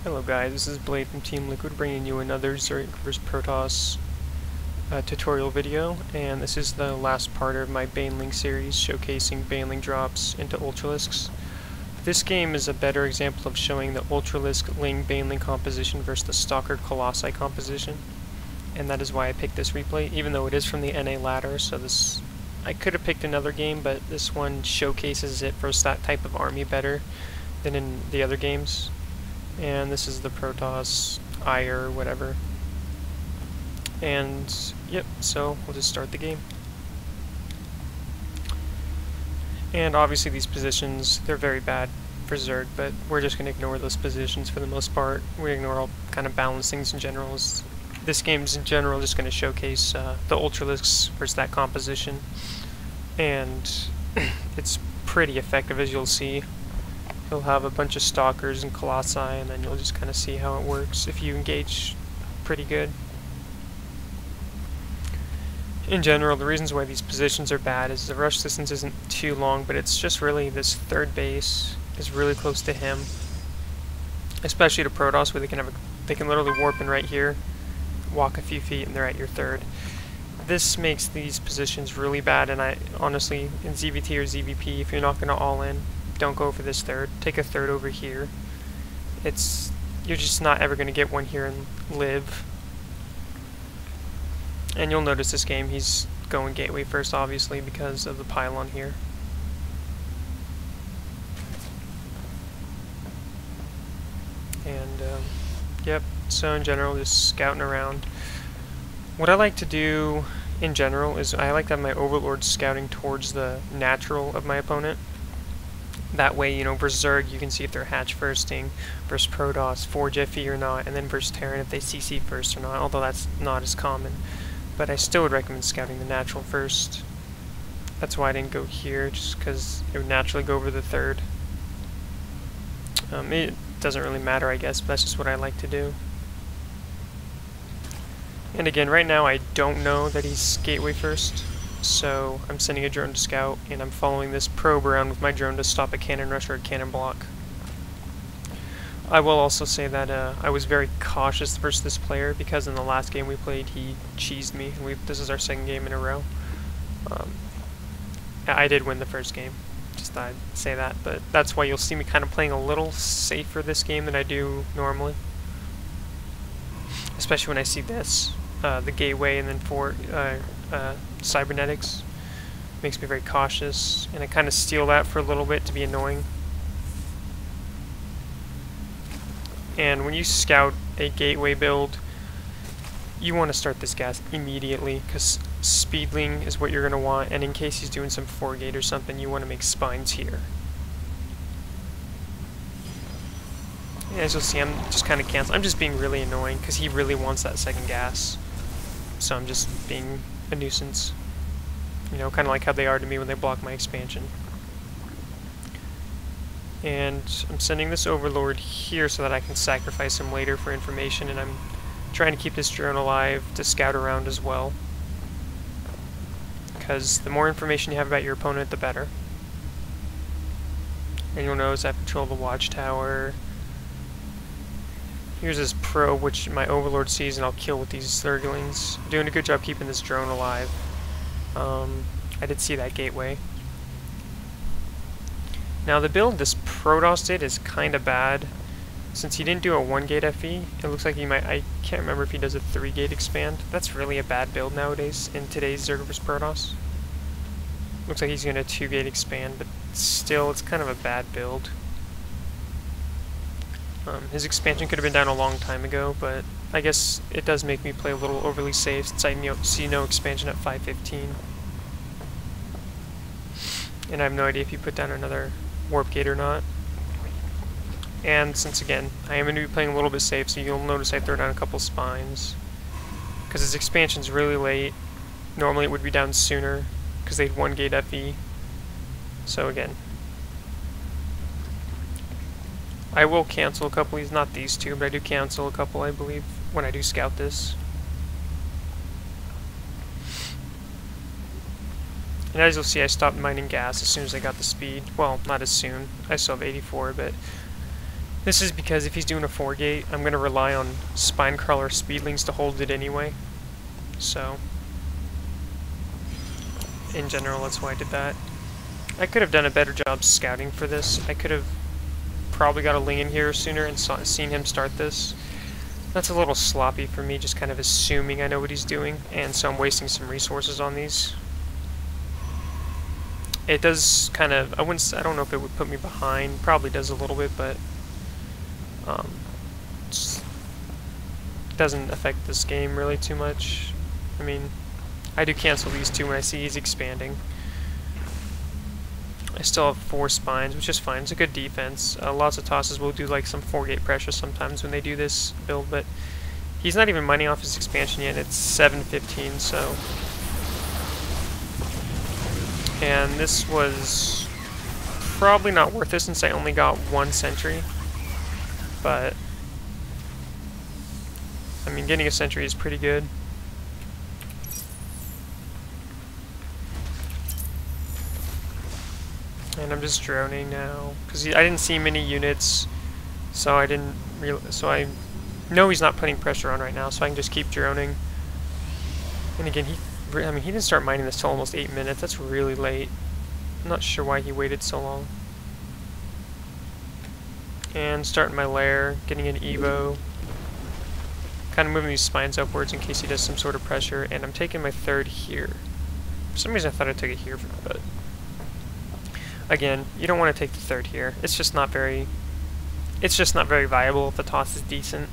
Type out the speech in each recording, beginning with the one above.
Hello guys, this is Blade from Team Liquid bringing you another zerg vs protoss tutorial video, and this is the last part of my baneling series showcasing baneling drops into ultralisks. This game is a better example of showing the ultralisk ling baneling composition versus the stalker colossi composition, and that is why I picked this replay, even though it is from the NA ladder. So this, I could have picked another game, but this one showcases it versus that type of army better than in the other games. And this is the protoss, Aiur, whatever. And yep, so we'll just start the game. And obviously these positions, they're very bad for zerg, but we're just going to ignore those positions for the most part. We ignore all kind of balance things in general. This game's in general just going to showcase the ultralisks versus that composition. And it's pretty effective, as you'll see. You'll have a bunch of stalkers and colossi, and then you'll just kind of see how it works if you engage pretty good. In general, the reasons why these positions are bad is the rush distance isn't too long, but it's just really this third base is really close to him, especially to protoss, where they can literally warp in right here, walk a few feet, and they're at your third. This makes these positions really bad, and I honestly, in ZVT or ZVP, if you're not going to all in, don't go for this third. Take a third over here. You're just not ever going to get one here and live. And you'll notice this game, he's going gateway first, obviously, because of the pylon here. And, yep, so in general, just scouting around. What I like to do, in general, is I like to have my overlord scouting towards the natural of my opponent. That way, you know, versus zerg, you can see if they're hatch firsting, versus protoss, forge FE or not, and then versus Terran if they CC first or not, although that's not as common. But I still would recommend scouting the natural first. That's why I didn't go here, just because it would naturally go over the third. It doesn't really matter, I guess, but that's just what I like to do. And again, right now I don't know that he's gateway first. So I'm sending a drone to scout, and I'm following this probe around with my drone to stop a cannon rush or a cannon block. I will also say that I was very cautious versus this player, because in the last game we played he cheesed me. This is our second game in a row. I did win the first game, just thought I'd say that, but that's why you'll see me kind of playing a little safer this game than I do normally. Especially when I see this, the gateway and then cybernetics. Makes me very cautious, and I kind of steal that for a little bit to be annoying. And when you scout a gateway build, you want to start this gas immediately, because speedling is what you're going to want, and in case he's doing some 4-gate or something, you want to make spines here. And as you'll see, I'm just kind of canceling. I'm just being really annoying, because he really wants that second gas. So I'm just being a nuisance. You know, kind of like how they are to me when they block my expansion. And I'm sending this overlord here so that I can sacrifice him later for information, and I'm trying to keep this drone alive to scout around as well. Because the more information you have about your opponent, the better. And you'll notice I have control of the watchtower. Here's this probe, which my overlord sees, and I'll kill with these zerglings. Doing a good job keeping this drone alive. I did see that gateway. Now the build this protoss did is kind of bad. Since he didn't do a 1-gate FE, it looks like he might, I can't remember if he does a 3-gate expand. That's really a bad build nowadays in today's zerg vs protoss. Looks like he's going to 2-gate expand, but still it's kind of a bad build. His expansion could have been done a long time ago, but I guess it does make me play a little overly safe since I see no expansion at 515. And I have no idea if you put down another warp gate or not. And since, again, I am going to be playing a little bit safe, so you'll notice I throw down a couple spines. Because his expansion's really late. Normally it would be down sooner, because they'd 1-gate FE. So again, I will cancel a couple, not these two, but I do cancel a couple, I believe, when I do scout this. And as you'll see, I stopped mining gas as soon as I got the speed. Well, not as soon. I still have 84, but This is because if he's doing a 4-gate, I'm going to rely on Spinecrawler Speedlings to hold it anyway. So, in general, that's why I did that. I could have done a better job scouting for this. I could have probably got a Ling in here sooner and seen him start this. That's a little sloppy for me, just kind of assuming I know what he's doing, and so I'm wasting some resources on these. It does kind of, I don't know if it would put me behind, probably does a little bit, but it doesn't affect this game really too much. I mean, I do cancel these two when I see he's expanding. I still have 4 spines, which is fine. It's a good defense. Lots of tosses will do like some 4-gate pressure sometimes when they do this build, but he's not even mining off his expansion yet. It's 7:15, so. And this was probably not worth it since I only got 1 sentry. But I mean, getting a sentry is pretty good. And I'm just droning now because I didn't see many units, so I didn't so I know he's not putting pressure on right now, so I can just keep droning. And again, he didn't start mining this till almost 8 minutes. That's really late. I'm not sure why he waited so long. And starting my lair, getting an Evo. Kind of moving these spines upwards in case he does some sort of pressure, and I'm taking my 3rd here. For some reason I thought I took it here, but again, you don't want to take the 3rd here. It's just not very viable if the toss is decent.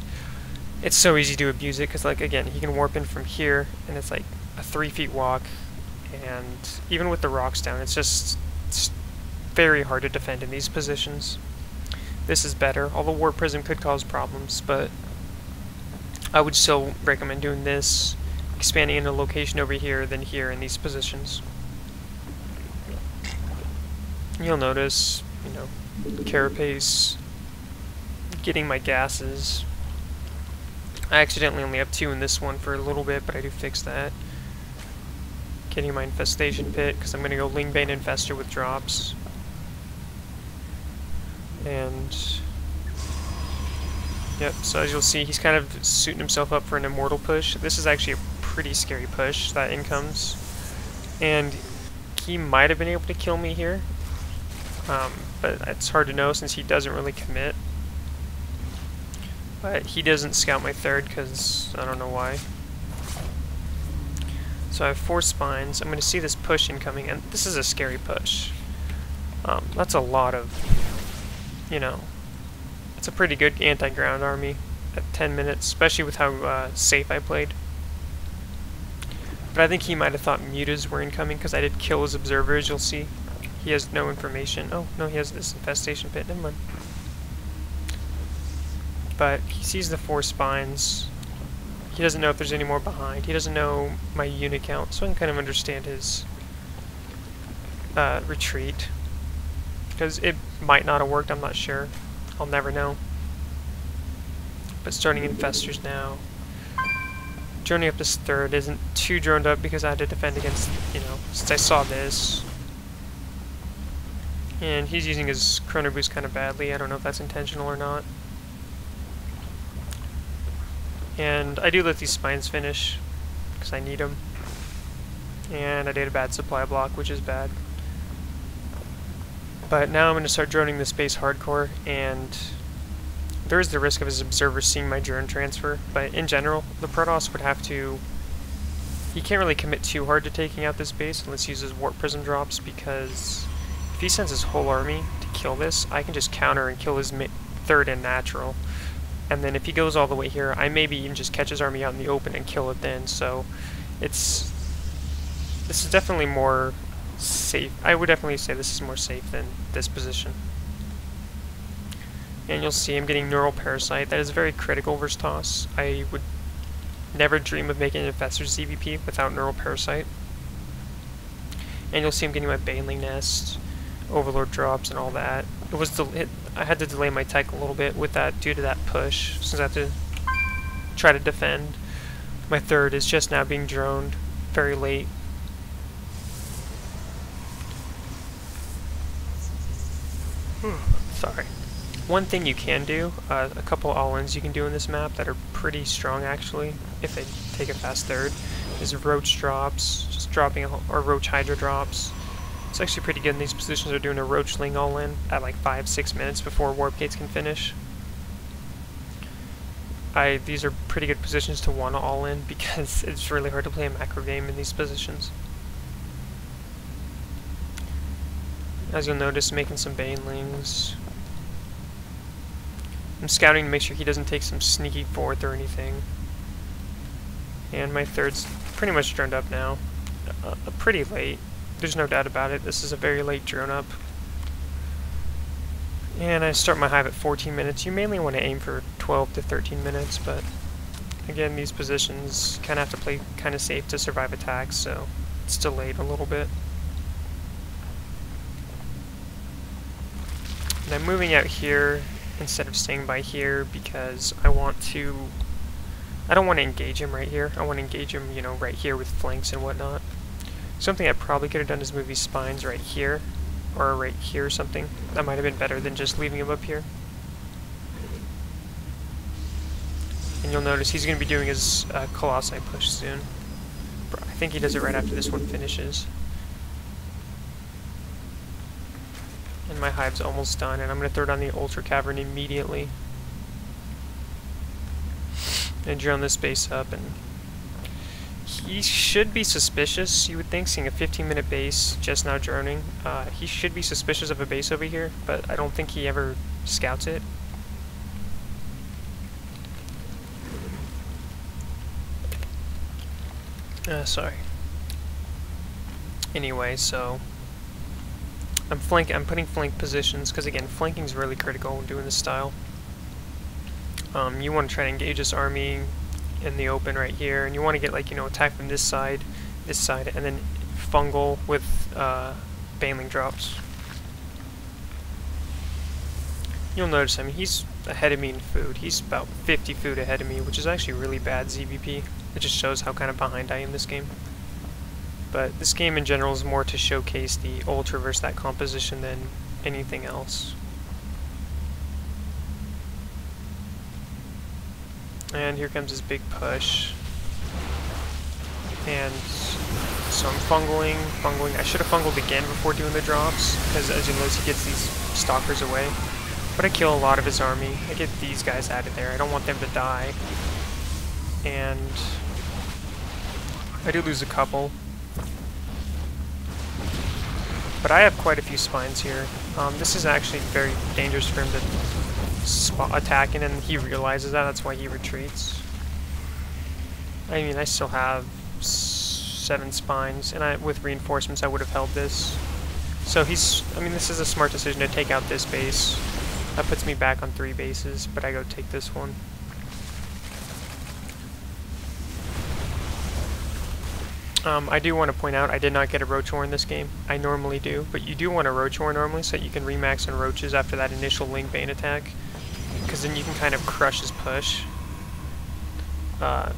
It's so easy to abuse it because, like, again, he can warp in from here, and it's like a 3 feet walk, and even with the rocks down, it's very hard to defend in these positions. This is better, although Warp Prism could cause problems, but I would still recommend doing this, expanding in a location over here than here in these positions. You'll notice, you know, Carapace getting my gases. I accidentally only have 2 in this one for a little bit, but I do fix that. Getting my Infestation Pit, because I'm going to go Ling Bane Infestor with drops. And yep, so as you'll see, he's kind of suiting himself up for an Immortal push. This is actually a pretty scary push that incomes. And he might have been able to kill me here. But it's hard to know since he doesn't really commit. But he doesn't scout my 3rd because I don't know why. So I have 4 spines. I'm going to see this push incoming, and this is a scary push. That's a lot of, you know, it's a pretty good anti-ground army at 10 minutes, especially with how safe I played. But I think he might have thought mutas were incoming because I did kill his observers, you'll see. He has no information. Oh, no, he has this Infestation Pit. Never mind. But he sees the 4 spines. He doesn't know if there's any more behind. He doesn't know my unit count, so I can kind of understand his retreat. Because it might not have worked, I'm not sure. I'll never know. But starting Infestors now. Droning up this 3rd isn't too droned up because I had to defend against, you know, since I saw this. And he's using his Chrono Boost kind of badly. I don't know if that's intentional or not. And I do let these spines finish because I need them. And I did a bad supply block, which is bad. But now I'm going to start droning this base hardcore, and there is the risk of his observer seeing my drone transfer, but in general, the Protoss would have to... He can't really commit too hard to taking out this base unless he uses Warp Prism drops, because if he sends his whole army to kill this, I can just counter and kill his 3rd and natural. And then if he goes all the way here, I maybe even just catch his army out in the open and kill it then, so this is definitely more safe. I would definitely say this is more safe than this position. And you'll see him getting Neural Parasite. That is very critical versus Toss. I would never dream of making an Infestor's EVP without Neural Parasite. And you'll see him getting my Baneling Nest, Overlord drops, and all that. I had to delay my tech a little bit with that due to that push, since I have to try to defend. My 3rd is just now being droned very late. Sorry. One thing you can do, a couple all-ins you can do in this map that are pretty strong actually, if they take a fast third, is roach drops, just dropping, or roach hydra drops. It's actually pretty good in these positions. They're doing a roachling all-in at like 5-6 minutes before warp gates can finish. These are pretty good positions to want to all-in because it's really hard to play a macro game in these positions. As you'll notice, making some banelings. I'm scouting to make sure he doesn't take some sneaky fourth or anything. And my third's pretty much droned up now. Pretty late. There's no doubt about it. This is a very late drone up. And I start my hive at 14 minutes. You mainly want to aim for 12 to 13 minutes, but again, these positions kind of have to play kind of safe to survive attacks, so it's delayed a little bit. And I'm moving out here instead of staying by here because I don't want to engage him right here. I want to engage him, you know, right here with flanks and whatnot. Something I probably could have done is move these spines right here, or right here or something. That might have been better than just leaving him up here. And you'll notice he's going to be doing his Colossi push soon. I think he does it right after this one finishes. And my hive's almost done, and I'm going to throw down the Ultra Cavern immediately. And drone this base up, and he should be suspicious, you would think, seeing a 15-minute base just now droning. He should be suspicious of a base over here, but I don't think he ever scouts it. Sorry. Anyway, so I'm putting flank positions, because again, flanking is really critical when doing this style. You want to try to engage this army in the open right here, and you want to get, like, you know, attack from this side, and then fungal with baneling drops. You'll notice, I mean, he's ahead of me in food. He's about 50 food ahead of me, which is actually really bad ZVP. It just shows how kind of behind I am this game. But this game in general is more to showcase the Ultra versus that composition than anything else. And here comes his big push. And so I'm fungling. I should have fungled again before doing the drops, because as you notice, he gets these stalkers away. But I kill a lot of his army. I get these guys out of there. I don't want them to die. And I do lose a couple. But I have quite a few spines here. This is actually very dangerous for him to attack in, and he realizes that. That's why he retreats. I mean, I still have 7 spines, and with reinforcements I would have held this. So I mean, this is a smart decision to take out this base. That puts me back on 3 bases, but I go take this one. I do want to point out I did not get a roach ore in this game. I normally do, but you do want a roach ore normally so that you can remax on roaches after that initial Ling Bane attack, because then you can kind of crush his push.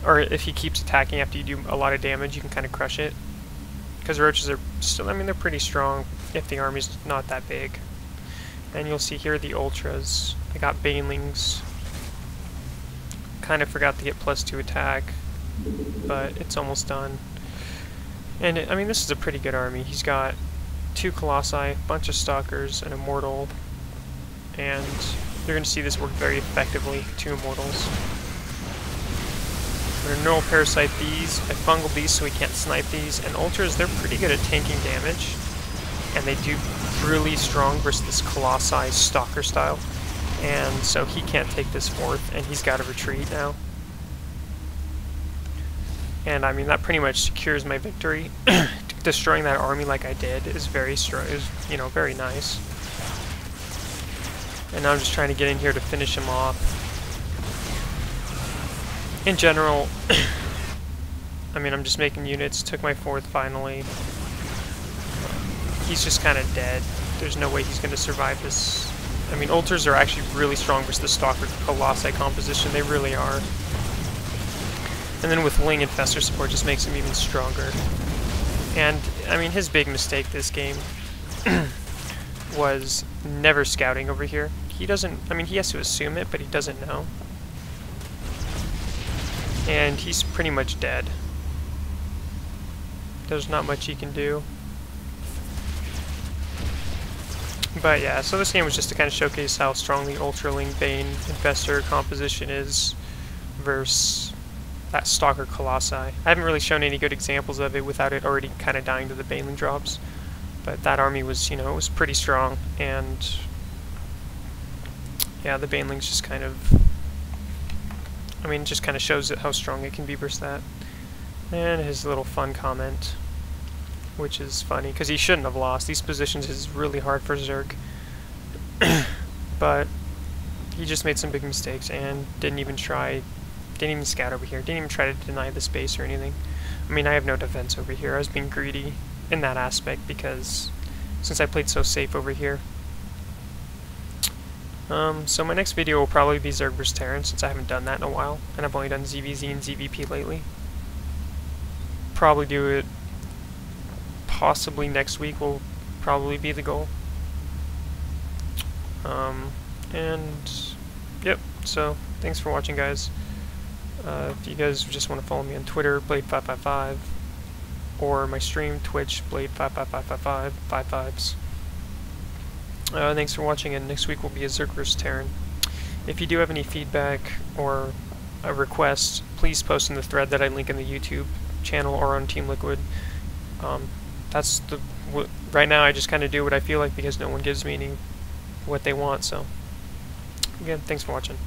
Or if he keeps attacking after you do a lot of damage, you can kind of crush it. Because roaches are still, I mean, they're pretty strong if the army's not that big. And you'll see here the ultras. I got banelings. Kind of forgot to get +2 attack, but it's almost done. And I mean, this is a pretty good army. He's got 2 colossi, a bunch of stalkers, an immortal, and you're going to see this work very effectively. 2 immortals. I'm going to neural parasite these. I fungal these so he can't snipe these. And ultras, they're pretty good at tanking damage, and they do really strong versus this colossi stalker style. And so he can't take this 4th, and he's got to retreat now. And I mean, that pretty much secures my victory. Destroying that army like I did is very strong. Is, you know, very nice. And now I'm just trying to get in here to finish him off. In general, I mean, I'm just making units. Took my 4th finally. He's just kind of dead. There's no way he's going to survive this. I mean, ultras are actually really strong versus the stalker colossi composition. They really are. And then with Ling and Fester support just makes him even stronger. And, I mean, his big mistake this game was never scouting over here. he doesn't, I mean, he has to assume it, but he doesn't know. And he's pretty much dead. There's not much he can do. But yeah, so this game was just to kind of showcase how strong the Ultraling Bane Infestor composition is versus that Stalker Colossi. I haven't really shown any good examples of it without it already kind of dying to the baneling drops. But that army was, you know, it was pretty strong, and yeah, the banelings just kind of, I mean, just kind of shows it how strong it can be versus that. And his little fun comment, which is funny, because he shouldn't have lost. These positions is really hard for Zerg. But he just made some big mistakes and didn't even scout over here, didn't even try to deny the space or anything. I mean, I have no defense over here. I was being greedy in that aspect because since I played so safe over here. So my next video will probably be Zerg vs Terran, since I haven't done that in a while, and I've only done ZVZ and ZVP lately. Probably do it possibly next week will probably be the goal. And yep, so thanks for watching, guys. If you guys just want to follow me on Twitter, Blade555, or my stream, Twitch, Blade55555, 55s. Thanks for watching, and next week will be a Zerg vs Terran. If you do have any feedback or a request, please post in the thread that I link in the YouTube channel or on Team Liquid. That's right now I just kind of do what I feel like because no one gives me what they want. So again, thanks for watching.